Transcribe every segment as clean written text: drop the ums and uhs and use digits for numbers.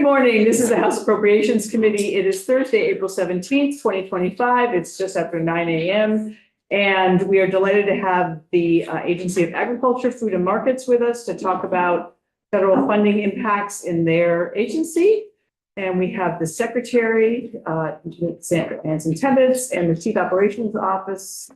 Good morning. This is the House Appropriations Committee. It is Thursday, April 17th, 2025. It's just after 9 a.m. And we are delighted to have the Agency of Agriculture, Food and Markets with us to talk about federal funding impacts in their agency. And we have the Secretary, Anson Tebbetts, and the Chief Operations Officer,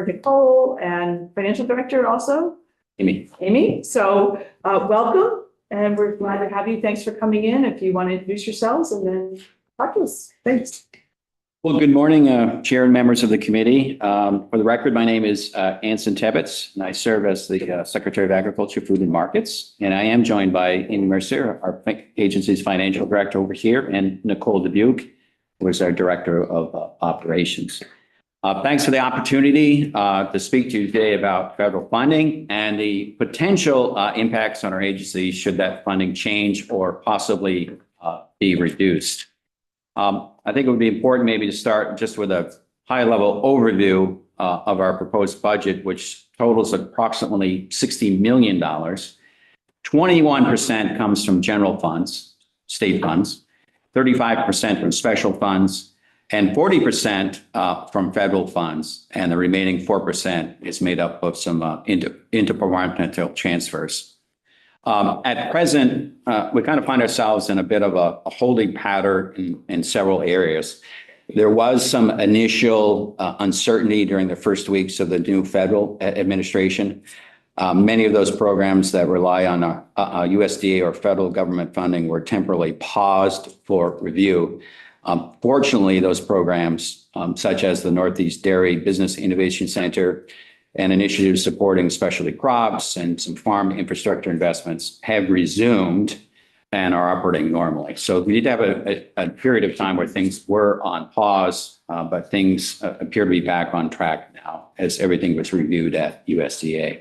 Nicole, and Financial Director also, Amy. So welcome. And we're glad to have you. Thanks for coming in. If you want to introduce yourselves and then talk to us. Thanks. Well, good morning, Chair and members of the committee. For the record, my name is Anson Tebbetts, and I serve as the Secretary of Agriculture, Food and Markets. And I am joined by Amy Mercier, our agency's financial director over here, and Nicole Dubuque, who is our Director of Operations. Thanks for the opportunity to speak to you today about federal funding and the potential impacts on our agency should that funding change or possibly be reduced. I think it would be important maybe to start just with a high-level overview of our proposed budget, which totals approximately $60 million. 21% comes from general funds, state funds, 35% from special funds, and 40% from federal funds, and the remaining 4% is made up of some interdepartmental transfers. At present, we kind of find ourselves in a bit of a holding pattern in several areas. There was some initial uncertainty during the first weeks of the new federal administration. Many of those programs that rely on USDA or federal government funding were temporarily paused for review. Fortunately, those programs, such as the Northeast Dairy Business Innovation Center and initiatives supporting specialty crops and some farm infrastructure investments, have resumed and are operating normally. So we did have a period of time where things were on pause, but things appear to be back on track now as everything was reviewed at USDA.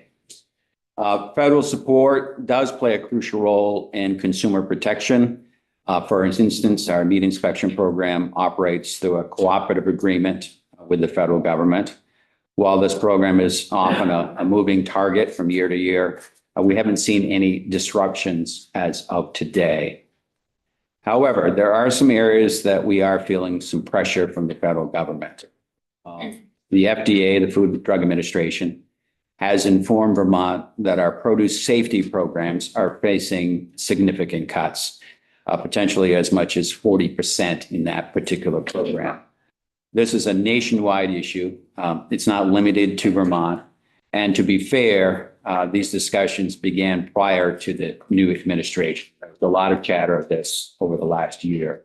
Federal support does play a crucial role in consumer protection. For instance, our meat inspection program operates through a cooperative agreement with the federal government. While this program is often a moving target from year to year, we haven't seen any disruptions as of today. However, there are some areas that we are feeling some pressure from the federal government. The FDA, the Food and Drug Administration, has informed Vermont that our produce safety programs are facing significant cuts. Potentially as much as 40% in that particular program. This is a nationwide issue. It's not limited to Vermont. And to be fair, these discussions began prior to the new administration. There was a lot of chatter of this over the last year.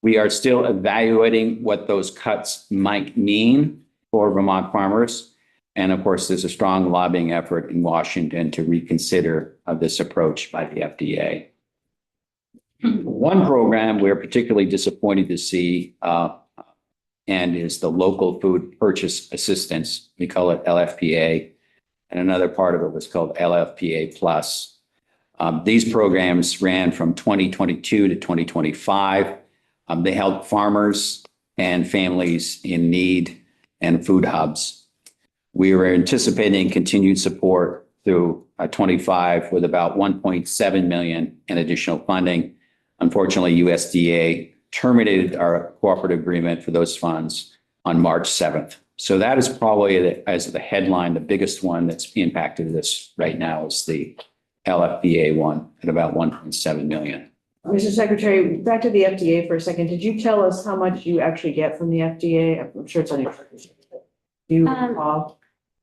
We are still evaluating what those cuts might mean for Vermont farmers. And of course, there's a strong lobbying effort in Washington to reconsider this approach by the FDA. One program we're particularly disappointed to see and is the Local Food Purchase Assistance. We call it LFPA, and another part of it was called LFPA Plus. These programs ran from 2022 to 2025. They help farmers and families in need and food hubs. We were anticipating continued support through 25 with about 1.7 million in additional funding. Unfortunately, USDA terminated our cooperative agreement for those funds on March 7th. So that is probably, as the headline, the biggest one that's impacted this right now is the LFPA one at about 1.7 million. Mr. Secretary, back to the FDA for a second. Did you tell us how much you actually get from the FDA? I'm sure it's on your. Do you recall?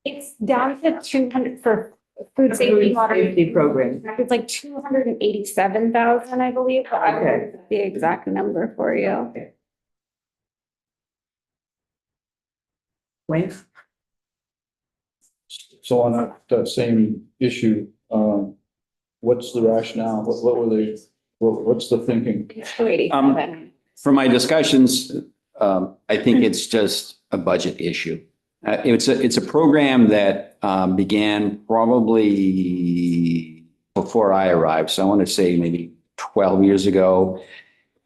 It's down to 200 for food safety program. It's like 287,000, I believe. But I don't know the exact number for you. Okay. Wayne? So on that same issue, what's the rationale? What were they? What's the thinking? 287. From my discussions, I think it's just a budget issue. It's a program that began probably before I arrived. So I want to say maybe 12 years ago.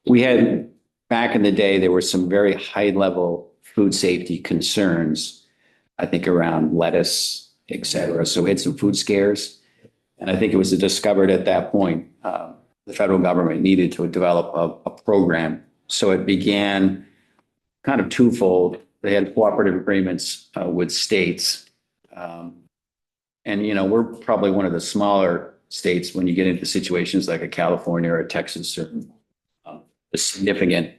We had, back in the day, there were some very high level food safety concerns, I think around lettuce, et cetera. So we had some food scares. And I think it was discovered at that point the federal government needed to develop a program. So it began kind of twofold. They had cooperative agreements with states. And, we're probably one of the smaller states when you get into situations like a California or a Texas or significant.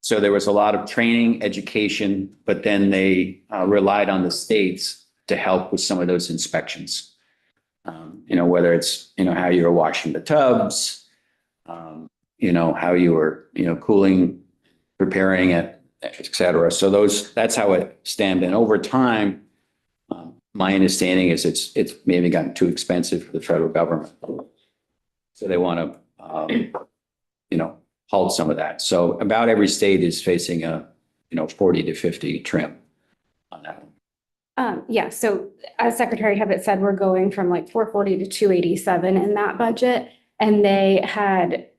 So there was a lot of training, education, but then they relied on the states to help with some of those inspections. Whether it's, how you were washing the tubs, how you were, cooling, preparing it, et cetera. So that's how it stemmed. And over time, my understanding is it's maybe gotten too expensive for the federal government. So they want to, halt some of that. So about every state is facing a, 40 to 50 trim on that one. Yeah, so as Secretary Hebbett said, we're going from like 440 to 287 in that budget. And they had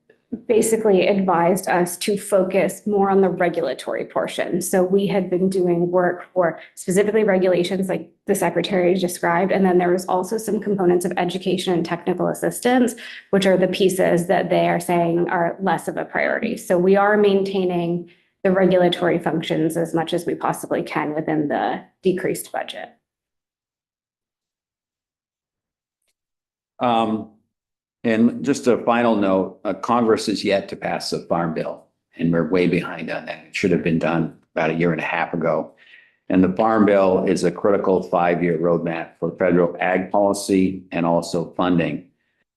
basically advised us to focus more on the regulatory portion. So we had been doing work for specifically regulations like the Secretary described. And then there was also some components of education and technical assistance, which are the pieces that they are saying are less of a priority. So we are maintaining the regulatory functions as much as we possibly can within the decreased budget. And just a final note, Congress is yet to pass the Farm Bill, and we're way behind on that. It should have been done about a year and a half ago. And the Farm Bill is a critical 5-year roadmap for federal ag policy and also funding.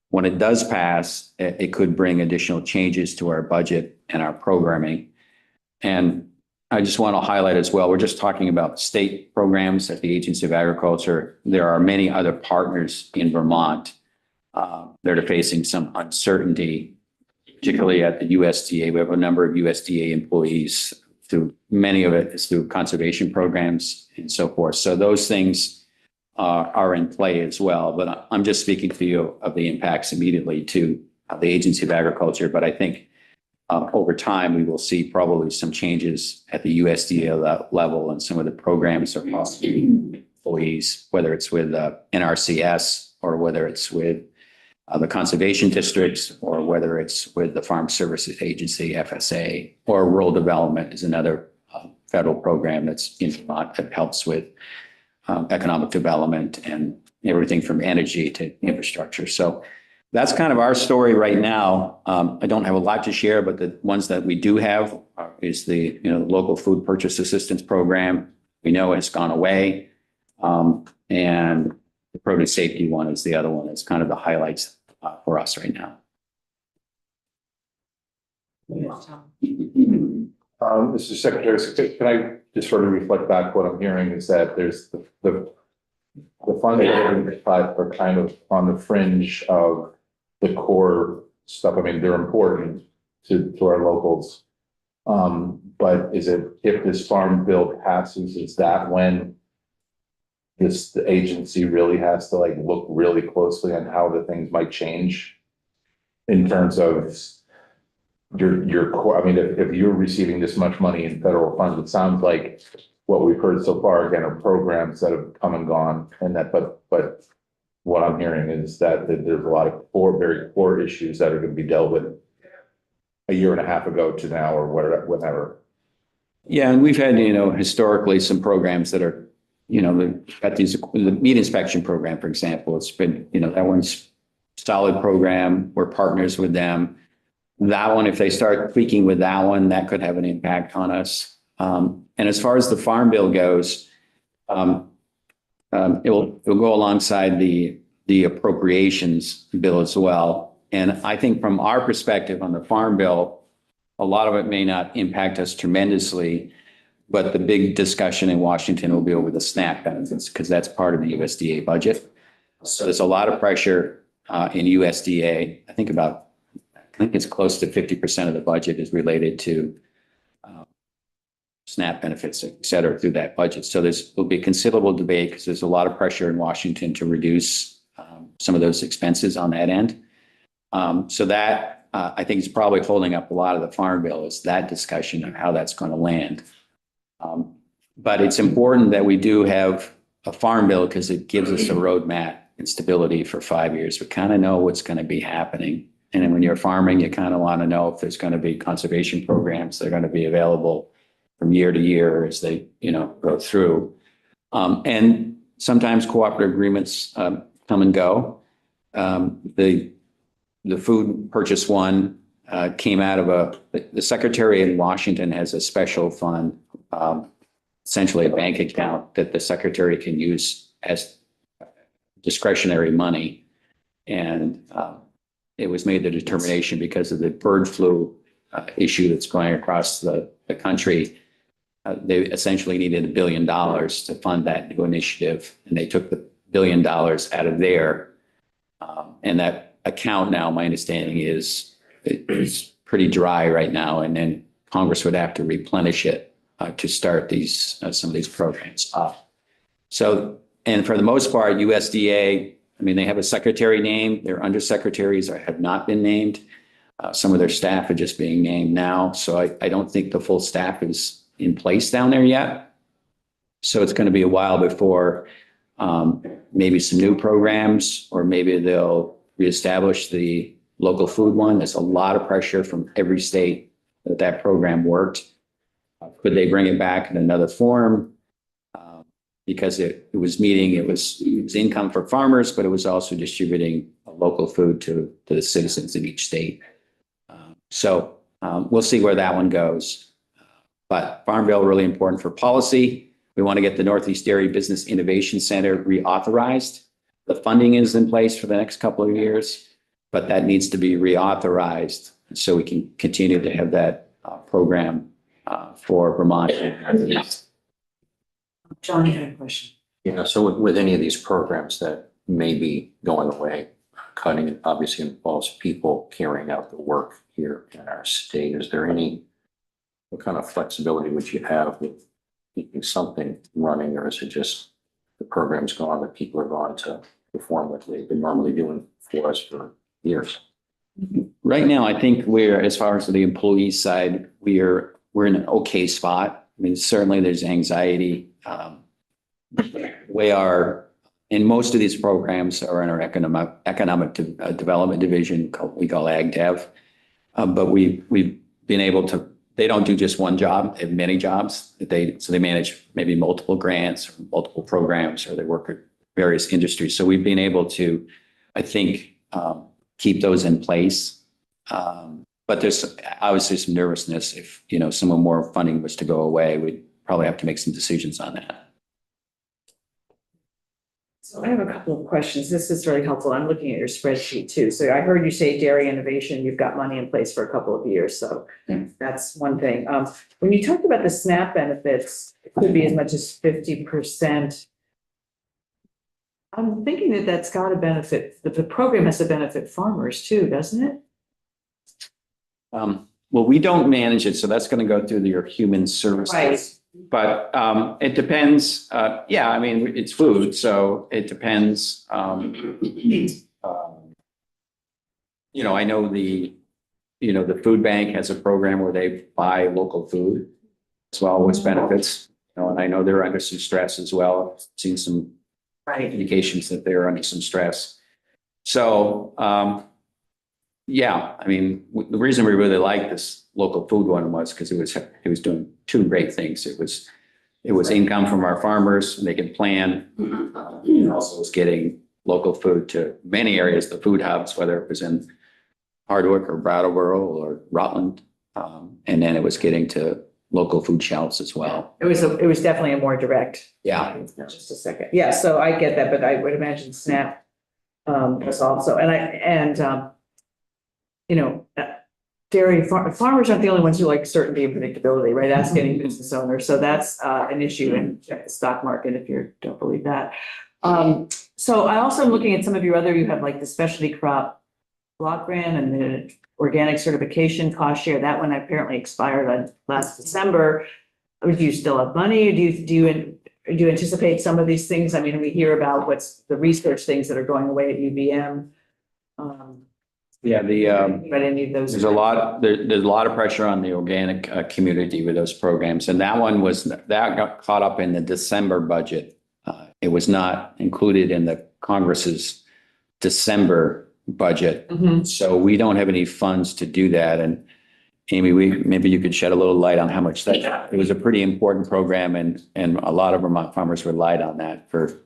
When it does pass, it could bring additional changes to our budget and our programming. And I just want to highlight as well, we're just talking about state programs at the Agency of Agriculture. There are many other partners in Vermont that are facing some uncertainty, particularly at the USDA. We have a number of USDA employees through many of it is through conservation programs and so forth. So those things are in play as well. But I'm just speaking to you of the impacts immediately to the Agency of Agriculture. But I think over time, we will see probably some changes at the USDA level and some of the programs are possibly employees, whether it's with NRCS or whether it's with the conservation districts or whether it's with the Farm Services Agency, FSA, or Rural Development is another federal program that's in Vermont that helps with economic development and everything from energy to infrastructure. So that's kind of our story right now. I don't have a lot to share, but the ones that we do have is the local food purchase assistance program. We know it's gone away. And the produce safety one is the other one. It's kind of the highlights for us right now. Mr. Secretary, can I just sort of reflect back what I'm hearing is that there's the funds that are kind of on the fringe of the core stuff. I mean, they're important to our locals. But if this farm bill passes, is that when the agency really has to look really closely on how the things might change in terms of your core? I mean, if you're receiving this much money in federal funds, it sounds like what we've heard so far, again, are programs that have come and gone, and that, but what I'm hearing is that there's a lot of very core issues that are going to be dealt with a year and a half ago to now or whatever. Yeah, and we've had, historically some programs that are, got the meat inspection program, for example. It's been, that one's solid program. We're partners with them. That one, if they start tweaking with that one, that could have an impact on us. And as far as the Farm Bill goes, it will go alongside the Appropriations bill as well. And I think from our perspective on the Farm Bill, a lot of it may not impact us tremendously, but the big discussion in Washington will be over the SNAP benefits because that's part of the USDA budget. So there's a lot of pressure in USDA. I think it's close to 50% of the budget is related to SNAP benefits, et cetera, through that budget. So will be considerable debate because there's a lot of pressure in Washington to reduce some of those expenses on that end. So that I think is probably holding up a lot of the Farm Bill is that discussion of how that's going to land. But it's important that we do have a Farm Bill because it gives us a roadmap and stability for 5 years. We kind of know what's going to be happening. And then when you're farming, you kind of want to know if there's going to be conservation programs that are going to be available from year to year as they, go through. And sometimes cooperative agreements come and go. The food purchase one came out of the secretary in Washington has a special fund, essentially a bank account that the secretary can use as discretionary money. And it was made the determination because of the bird flu issue that's going across the country. They essentially needed $1 billion to fund that new initiative, and they took the $1 billion out of there. And that account now, my understanding is pretty dry right now, and then Congress would have to replenish it to start some of these programs up. So, and for the most part, USDA, I mean, they have a secretary named, their undersecretaries have not been named. Some of their staff are just being named now. So I don't think the full staff is in place down there yet. So it's going to be a while before maybe some new programs, or maybe they'll reestablish the local food one. There's a lot of pressure from every state that program worked. Could they bring it back in another form? Because it was income for farmers, but it was also distributing local food to the citizens in each state. So we'll see where that one goes. But Farm Bill, really important for policy. We want to get the Northeast Dairy Business Innovation Center reauthorized. The funding is in place for the next couple of years, but that needs to be reauthorized so we can continue to have that program for Vermont. John, you had a question. So with any of these programs that may be going away, cutting obviously involves people carrying out the work here in our state. Is there what kind of flexibility would you have with keeping something running, or is it just the program's gone, that people are going to perform what they've been normally doing for us for years? Right now, I think as far as the employee side, we're in an okay spot. I mean, certainly there's anxiety. And most of these programs are in our economic development division, we call Ag Dev. But we've been able to, they don't do just one job, they have many jobs. So they manage maybe multiple grants, or multiple programs, or they work with various industries. So we've been able to, I think, keep those in place. But there's obviously some nervousness if, some more funding was to go away, we'd probably have to make some decisions on that. So I have a couple of questions. This is very helpful. I'm looking at your spreadsheet too. So I heard you say dairy innovation, you've got money in place for a couple of years. So that's one thing. When you talked about the SNAP benefits, it could be as much as 50%. I'm thinking that that's got to benefit, the program has to benefit farmers too, doesn't it? Well, we don't manage it, so that's going to go through your human services. Right. But it depends. Yeah, I mean, it's food, so it depends. I know the food bank has a program where they buy local food as well, which benefits. And I know they're under some stress as well. I've seen some indications that they're under some stress. So, yeah, I mean, the reason we really like this local food one was because it was doing two great things. It was income from our farmers, and they can plan. It also was getting local food to many areas, the food hubs, whether it was in Hardwick or Brattleboro or Rutland. And then it was getting to local food shelves as well. It was definitely a more direct. Yeah. Just a second. Yeah, so I get that, but I would imagine SNAP was also, dairy farmers aren't the only ones who like certainty and predictability, right? That's getting business owners. So that's an issue in the stock market if you don't believe that. So I also am looking at some of you have like the specialty crop block grant and the organic certification cost share. That one apparently expired last December. Do you still have money? Do you anticipate some of these things? I mean, we hear about what's the research things that are going away at UVM. Yeah, But any of those. there's a lot of pressure on the organic community with those programs. And that got caught up in the December budget. It was not included in the Congress's December budget. Mhm. So we don't have any funds to do that. And Amy, maybe you could shed a little light on how much that, it was a pretty important program and a lot of Vermont farmers relied on that for.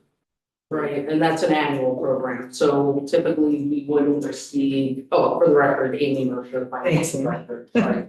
Right, and that's an annual program, so typically we wouldn't receive, oh, for the record, Amy Mercer, finance director, sorry.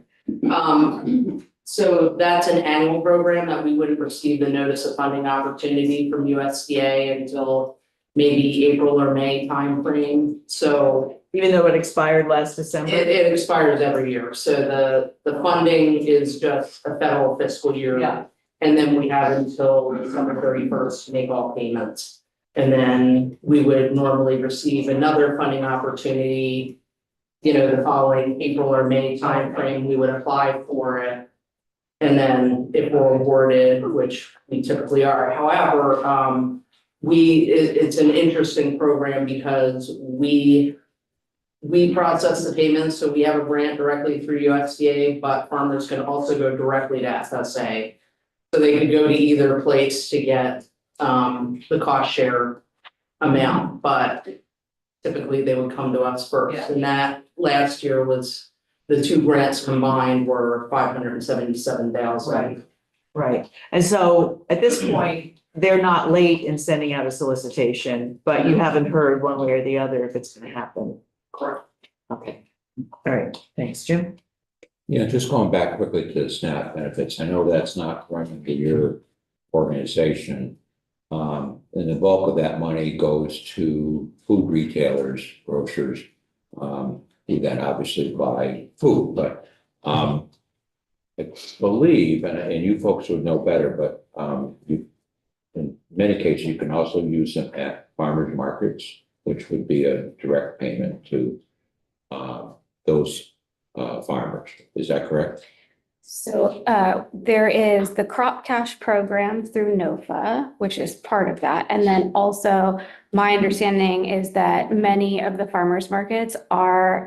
So that's an annual program that we wouldn't receive the notice of funding opportunity from USDA until maybe April or May timeframe, so Even though it expired last December? it expires every year, so the funding is just a federal fiscal year. Yeah. And then we have until December 31st to make all payments. And then we would normally receive another funding opportunity, the following April or May timeframe, we would apply for it. And then if we're awarded, which we typically are, however, it's an interesting program because we process the payments, so we have a grant directly through USDA, but farmers can also go directly to FSA. So they could go to either place to get the cost share amount, but typically they would come to us first. Yeah. And that last year was, the two grants combined were $577,000. Right. And so at this point, they're not late in sending out a solicitation, but you haven't heard one way or the other if it's gonna happen. Correct. Okay. All right. Thanks, Jim. Yeah, just going back quickly to the SNAP benefits, I know that's not running to your organization. And the bulk of that money goes to food retailers, grocers, who then obviously buy food, but I believe, and you folks would know better, but you, in many cases, you can also use them at farmers markets, which would be a direct payment to those farmers. Is that correct? So there is the crop cash program through NOFA, which is part of that. And then also my understanding is that many of the farmers markets are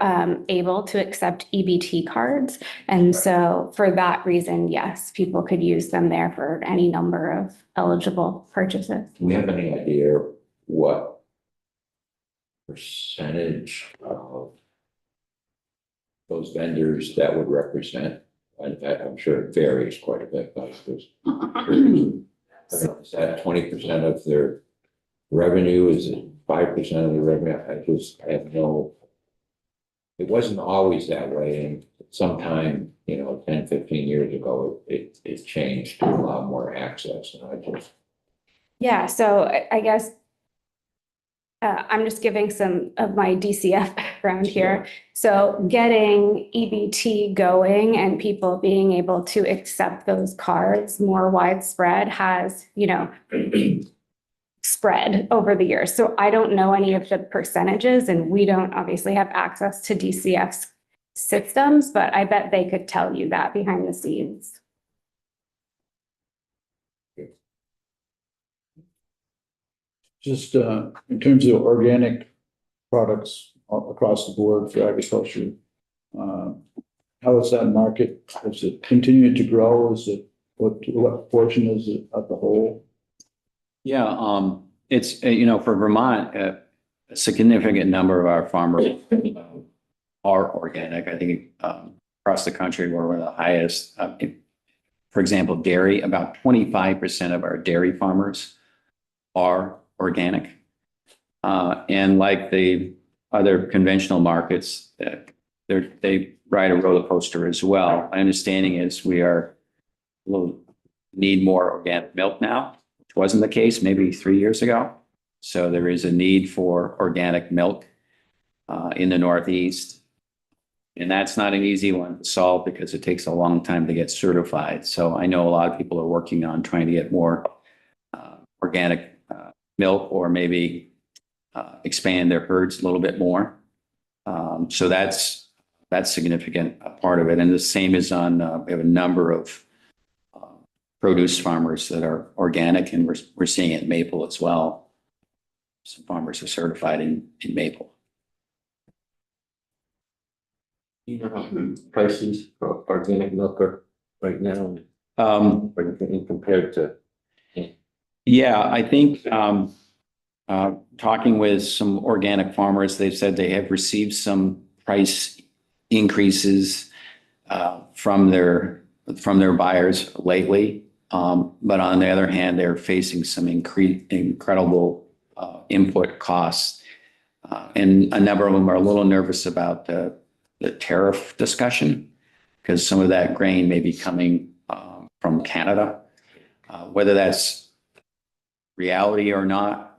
able to accept EBT cards. And so for that reason, yes, people could use them there for any number of eligible purchases. Do we have any idea what percentage of those vendors that would represent? In fact, I'm sure it varies quite a bit, but is that 20% of their revenue? Is it 5% of the revenue? I have no, it wasn't always that way. And sometime, 10, 15 years ago, it changed to allow more access. And Yeah, so I guess I'm just giving some of my DCF background here. So getting EBT going and people being able to accept those cards more widespread has, spread over the years. So I don't know any of the percentages, and we don't obviously have access to DCF's systems, but I bet they could tell you that behind the scenes. Just in terms of organic products across the board for agriculture, how is that market? Is it continuing to grow? Is it, what portion is it of the whole? Yeah, it's, for Vermont, a significant number of our farmers are organic. I think across the country, we're one of the highest. For example, dairy, about 25% of our dairy farmers are organic. And like the other conventional markets, they ride a roller coaster as well. My understanding is need more organic milk now, which wasn't the case maybe 3 years ago. So there is a need for organic milk in the Northeast. And that's not an easy one to solve because it takes a long time to get certified. So I know a lot of people are working on trying to get more organic milk, or maybe expand their herds a little bit more. So that's significant part of it. And the same is on, we have a number of produce farmers that are organic, and we're seeing it in maple as well. Some farmers are certified in maple. You know how prices for organic milk are right now, compared to? Yeah, I think Talking with some organic farmers, they've said they have received some price increases from their buyers lately. But on the other hand, they're facing some incredible input costs. And a number of them are a little nervous about the tariff discussion because some of that grain may be coming from Canada. Whether that's reality or not,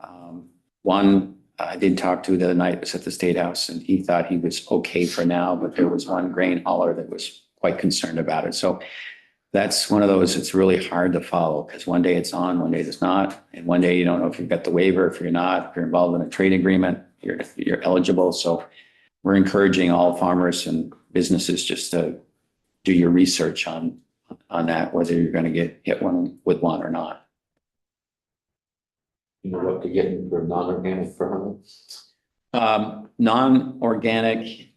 one I did talk to the other night was at the State House, and he thought he was okay for now, but there was one grain hauler that was quite concerned about it. So that's one of those, it's really hard to follow because one day it's on, one day it's not. And one day you don't know if you've got the waiver, if you're not, if you're involved in a trade agreement, you're eligible. So we're encouraging all farmers and businesses just to do your research on that, whether you're going to get hit with one or not. You know what to get for non-organic for Non-organic,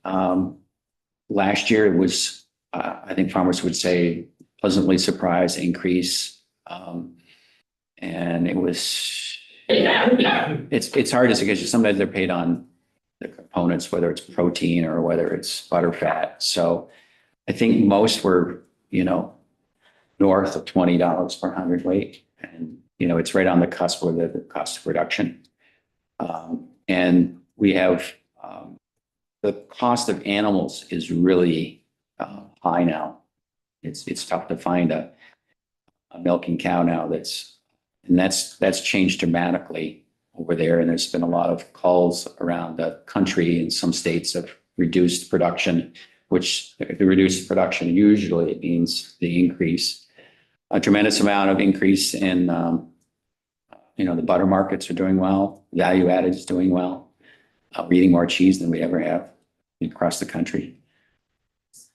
last year it was, I think farmers would say pleasantly surprised increase. And it was, it's hard to say because sometimes they're paid on the components, whether it's protein or whether it's butter fat. So I think most were, north of $20 per hundredweight. And, it's right on the cusp of the cost of production. And we have, the cost of animals is really high now. It's tough to find a milking cow now that's changed dramatically over there. And there's been a lot of calls around the country in some states of reduced production, which the reduced production usually means the increase. A tremendous amount of increase in, the butter markets are doing well. Value added is doing well. We're eating more cheese than we ever have across the country.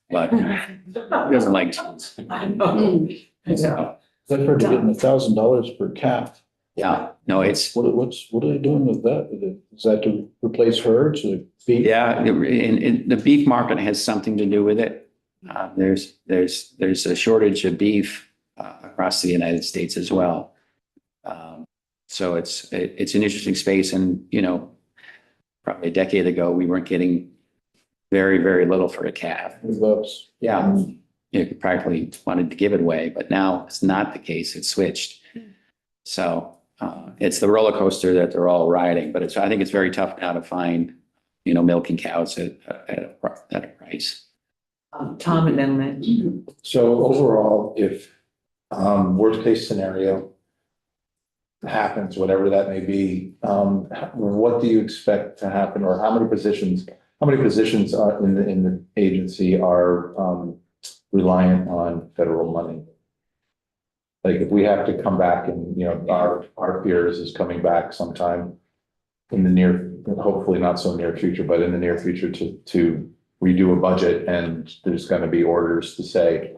But he doesn't like cheese. I know. So, I've heard they're getting $1,000 per calf. yeah, no, it's, What are they doing with that? Is that to replace herds or beef? yeah, the beef market has something to do with it. There's a shortage of beef across the United States as well. So it's an interesting space. And, probably a decade ago, we weren't getting very, very little for a calf. $100. Yeah. You practically wanted to give it away, but now it's not the case. It's switched. So it's the roller coaster that they're all riding, but I think it's very tough now to find, milking cows at a price. Tom and then Lynn. So overall, if worst case scenario happens, whatever that may be, what do you expect to happen, or how many positions are in the agency are reliant on federal money? Like if we have to come back and, our peers is coming back sometime in the hopefully not so near future, but in the near future to redo a budget, and there's going to be orders to say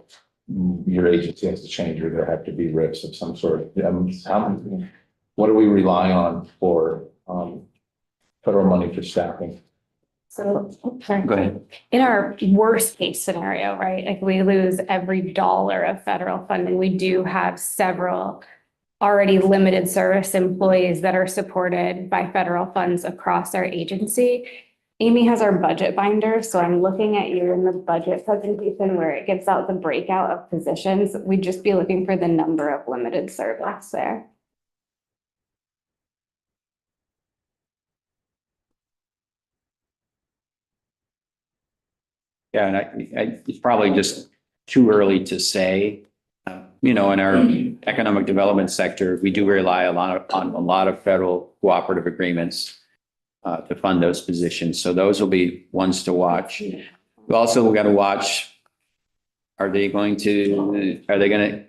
your agency has to change or there have to be RIFs of some sort. What do we rely on for federal money for staffing? So, sorry. Go ahead. In our worst case scenario, right, like we lose every dollar of federal funding, we do have several already limited service employees that are supported by federal funds across our agency. Amy has our budget binder, so I'm looking at you in the budget presentation where it gives out the breakout of positions. We'd just be looking for the number of limited service there. Yeah, and it's probably just too early to say. In our economic development sector, we do rely on a lot of federal cooperative agreements to fund those positions. So those will be ones to watch. We also got to watch, are they going to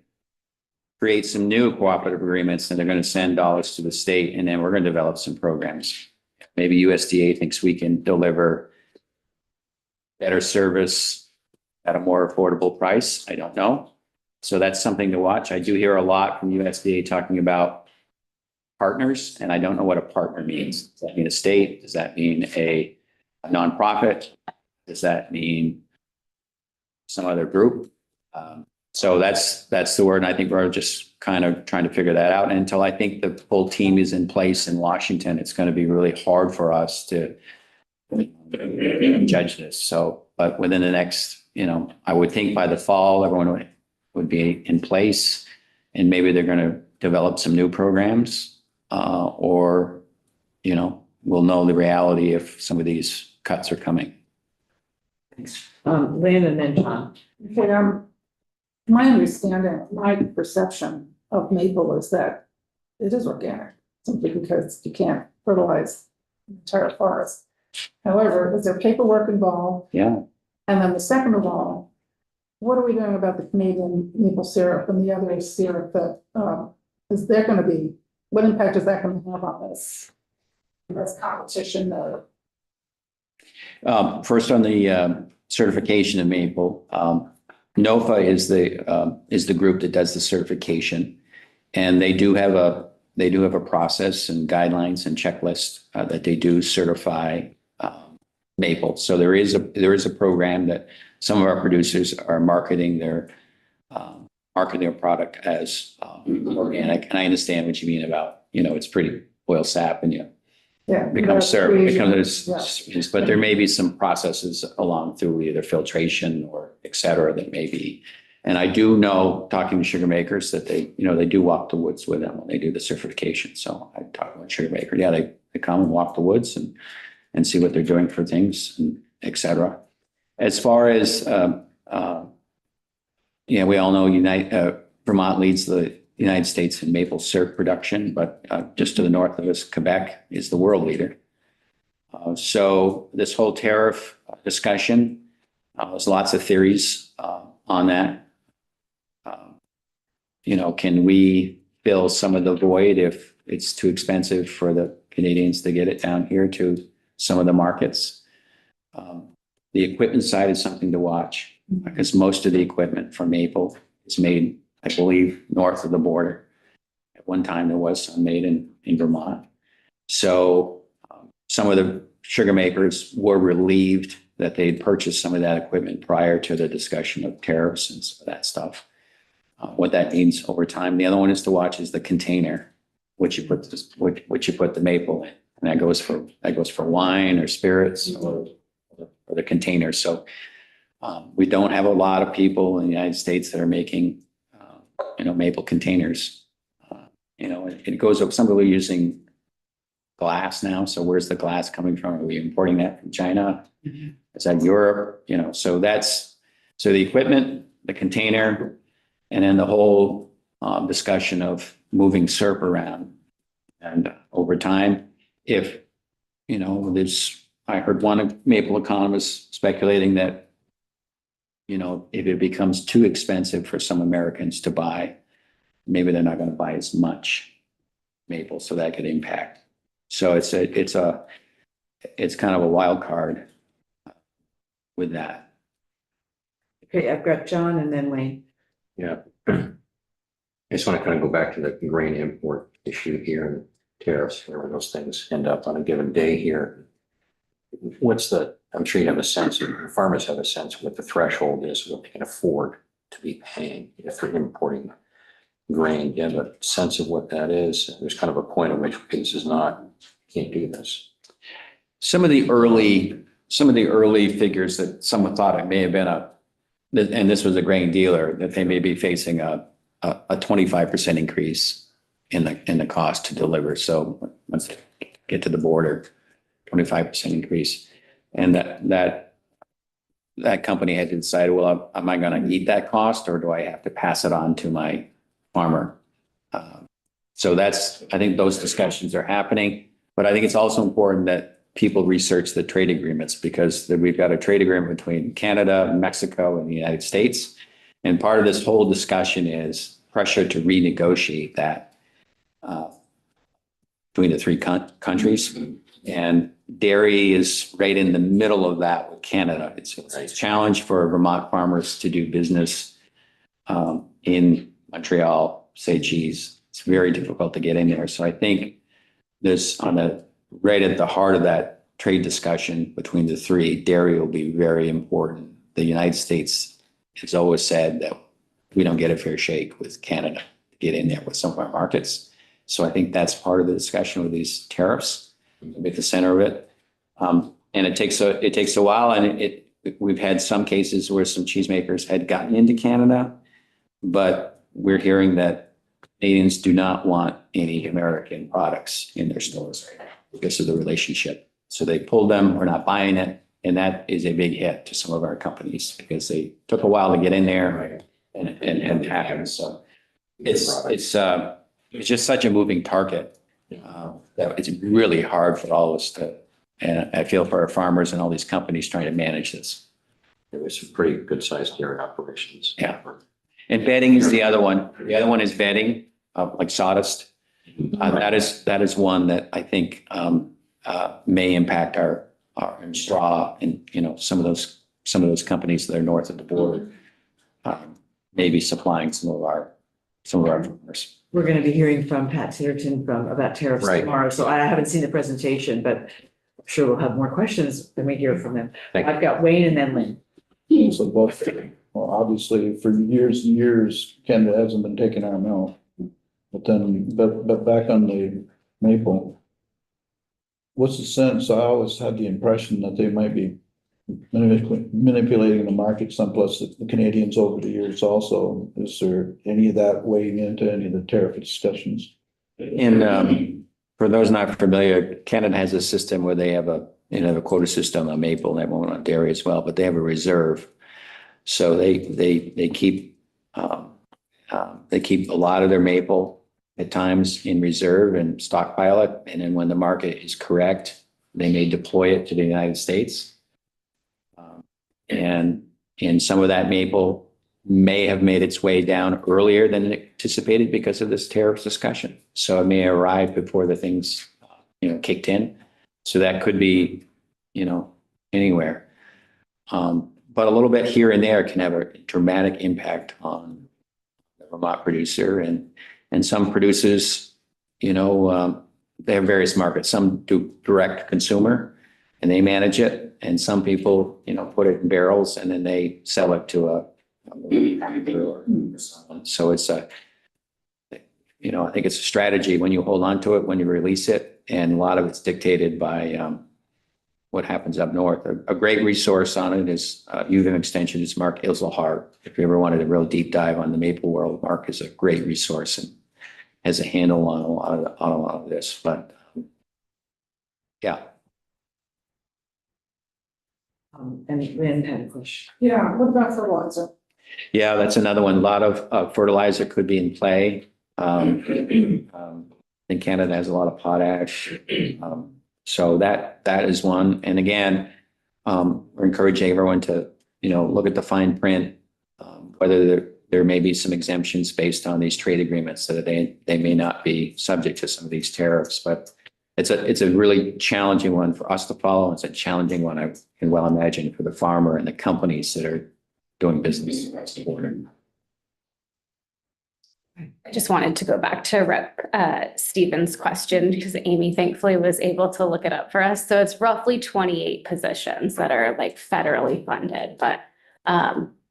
create some new cooperative agreements and they're going to send dollars to the state, and then we're going to develop some programs. Maybe USDA thinks we can deliver better service at a more affordable price. I don't know. So that's something to watch. I do hear a lot from USDA talking about partners, and I don't know what a partner means. Does that mean a state? Does that mean a nonprofit? Does that mean some other group? So that's the word. And I think we're just kind of trying to figure that out. And until I think the full team is in place in Washington, it's going to be really hard for us to judge this. So, but within the next, I would think by the fall, everyone would be in place, and maybe they're going to develop some new programs, or, we'll know the reality if some of these cuts are coming. Lynn and then John. Okay, my understanding, my perception of maple is that it is organic, simply because you can't fertilize the entire forest. However, is there paperwork involved? Yeah. And then the second of all, what are we doing about the Canadian maple syrup and the other syrup that, is there gonna be, what impact is that gonna have on this? This competition or? First on the certification of maple, NOFA is the group that does the certification, and they do have a process and guidelines and checklist that they do certify maple. So there is a program that some of our producers are marketing their product as organic, and I understand what you mean about it's pretty oil sap and becomes syrup, but there may be some processes along through either filtration or et cetera that may be. And I do know, talking to sugar makers, that they do walk the woods with them when they do the certification. So I talk about sugar maker. Yeah, they come and walk the woods and see what they're doing for things and et cetera. As far as, we all know Vermont leads the United States in maple syrup production, but just to the north of us, Quebec is the world leader. So this whole tariff discussion, there's lots of theories on that. Can we fill some of the void if it's too expensive for the Canadians to get it down here to some of the markets? The equipment side is something to watch, because most of the equipment for maple is made, I believe, north of the border. At one time, there was some made in Vermont. So some of the sugar makers were relieved that they'd purchased some of that equipment prior to the discussion of tariffs and some of that stuff. What that means over time. The other one is to watch is the container, which you put the maple in, and that goes for wine or spirits or the container. So we don't have a lot of people in the United States that are making maple containers. It goes up. Some people are using glass now. So where's the glass coming from? Are we importing that from China? Is that Europe? So the equipment, the container, and then the whole discussion of moving syrup around. And over time, if, I heard one maple economist speculating that, if it becomes too expensive for some Americans to buy, maybe they're not going to buy as much maple, so that could impact. So it's kind of a wild card with that. Okay, I've got John and then Wayne. Yeah. I just want to kind of go back to the grain import issue here and tariffs, where those things end up on a given day here. I'm sure you have a sense, farmers have a sense of what the threshold is, what they can afford to be paying if they're importing grain. You have a sense of what that is. There's kind of a point at which this is not, can't do this. Some of the early figures that someone thought it may have been and this was a grain dealer, that they may be facing a 25% increase in the cost to deliver. So once they get to the border, 25% increase. And that company had to decide, well, am I going to eat that cost, or do I have to pass it on to my farmer? So I think those discussions are happening, but I think it's also important that people research the trade agreements, because we've got a trade agreement between Canada, Mexico, and the United States. And part of this whole discussion is pressure to renegotiate that between the three countries. And dairy is right in the middle of that with Canada. It's a challenge for Vermont farmers to do business in Montreal, say cheese. It's very difficult to get in there. So I think there's right at the heart of that trade discussion between the three, dairy will be very important. The United States has always said that we don't get a fair shake with Canada. get in there with some of our markets. So I think that's part of the discussion with these tariffs, at the center of it. And it takes a while, and we've had some cases where some cheesemakers had gotten into Canada, but we're hearing that Canadians do not want any American products in their stores because of the relationship. So they pulled them, we're not buying it. And that is a big hit to some of our companies because they took a while to get in there and happen. So it's just such a moving target that it's really hard for all of us to, and I feel for our farmers and all these companies trying to manage this. There was some pretty good sized dairy operations. Yeah. And bedding is the other one. The other one is bedding, like sawdust. That is one that I think may impact our straw and, you know, some of those companies that are north of the border, maybe supplying some of our farmers. We're going to be hearing from Pat Titterton about tariffs Right. tomorrow, so I haven't seen the presentation, but I'm sure we'll have more questions when we hear from them. Thank you. I've got Wayne and then Lynn. So both, well, obviously for years and years, Canada hasn't been taking our milk. But back on the maple, what's the sense? I always had the impression that they might be manipulating the market someplace, the Canadians over the years also. Is there any of that weighing into any of the tariff discussions? And for those not familiar, Canada has a system where they have a quota system on maple, and they have one on dairy as well, but they have a reserve. So they keep a lot of their maple at times in reserve and stockpile it. And then when the market is correct, they may deploy it to the United States. And some of that maple may have made its way down earlier than anticipated because of this tariff discussion. So it may arrive before the things, kicked in. So that could be, anywhere. But a little bit here and there can have a dramatic impact on the Vermont producer and some producers, they have various markets. Some do direct consumer and they manage it. And some people, put it in barrels and then they sell it to a or someone. So it's I think it's a strategy when you hold on to it, when you release it. And a lot of it's dictated by what happens up north. A great resource on it is UVM Extension is Mark Islehart. If you ever wanted a real deep dive on the maple world, Mark is a great resource and has a handle on a lot of this. But yeah. And Lynn had a question. Yeah, what about fertilizer? Yeah, that's another one. A lot of fertilizer could be in play. I think Canada has a lot of potash. So that is one. And again, we're encouraging everyone to, look at the fine print, whether there may be some exemptions based on these trade agreements so that they may not be subject to some of these tariffs. But it's a really challenging one for us to follow. It's a challenging one, I can well imagine, for the farmer and the companies that are doing business across the border. I just wanted to go back to Rep. Stephen's question because Amy thankfully was able to look it up for us. So it's roughly 28 positions that are like federally funded, but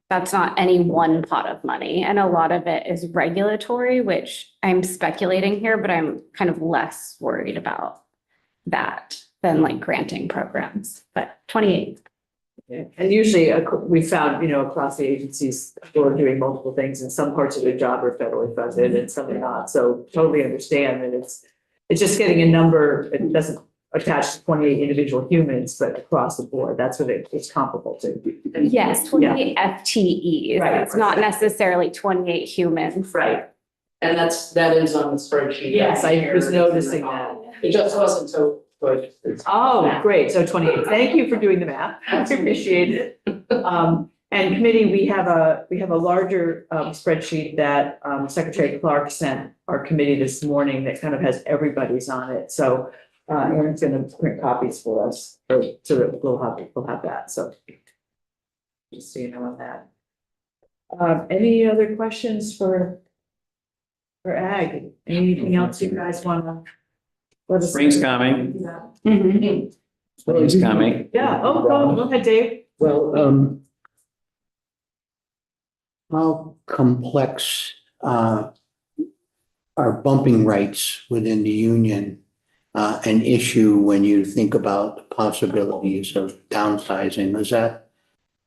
that's not any one pot of money. And a lot of it is regulatory, which I'm speculating here, but I'm kind of less worried about that than like granting programs, but 28. Yeah. And usually we found, across the agencies, people are doing multiple things and some parts of their job are federally funded and some are not. So totally understand that it's just getting a number. It doesn't attach to 28 individual humans, but across the board, that's what it's comparable to. Yes, 28 FTEs. Right. It's not necessarily 28 humans. Right. And that is on the spreadsheet. Yes, I was noticing that. It just wasn't so good. Oh, great. So 28. Thank you for doing the math. I appreciate it. And committee, we have a larger spreadsheet that Secretary Clark sent our committee this morning that kind of has everybody's on it. So Aaron's going to print copies for us so that we'll have that. So just so you know on that. Any other questions for Ag? Anything else you guys want to? Spring's coming. Mhm. Spring's coming. Yeah. Oh, go ahead, Dave. Well, how complex are bumping rights within the union an issue when you think about the possibilities of downsizing? Is that,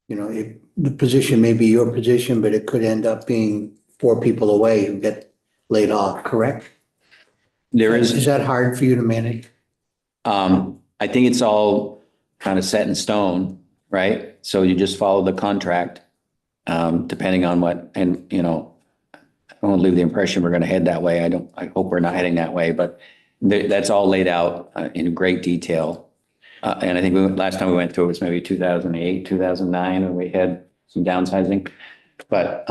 if the position may be your position, but it could end up being 4 people away who get laid off, correct? There Is is, that hard for you to manage? I think it's all kind of set in stone, right? So you just follow the contract, depending on what, and, I don't leave the impression we're going to head that way. I hope we're not heading that way, but that's all laid out in great detail. And I think last time we went through it was maybe 2008, 2009, when we had some downsizing. But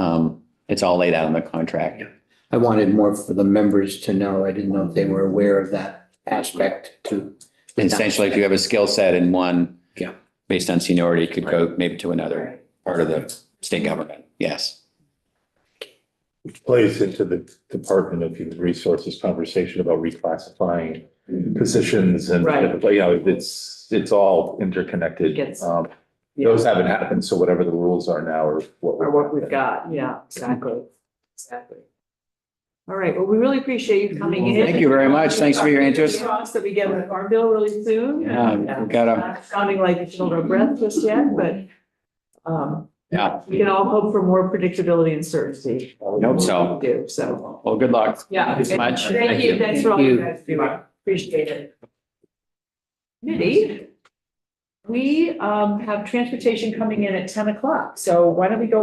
it's all laid out in the contract. I wanted more for the members to know. I didn't know if they were aware of that aspect too. Essentially, if you have a skill set in one, Yeah. based on seniority, it could go maybe to another part of the state government. Yes. Which plays into the Department of Human Resources conversation about reclassifying positions and, Right. it's all interconnected. Gets- Those haven't happened, so whatever the rules are now are Or what we've got, yeah, exactly. All right, well, we really appreciate you coming in. Thank you very much. Thanks for your interest. Cross that we get the Farm Bill really soon. Yeah, we've got a, Not sounding like it's children of breath just yet, but yeah, we can all hope for more predictability and certainty. I hope so. We do, so. Well, good luck. Yeah. Thank you so much. Thank you, thanks for all you guys do, appreciate it. Committee, we have transportation coming in at 10 o'clock, so why don't we go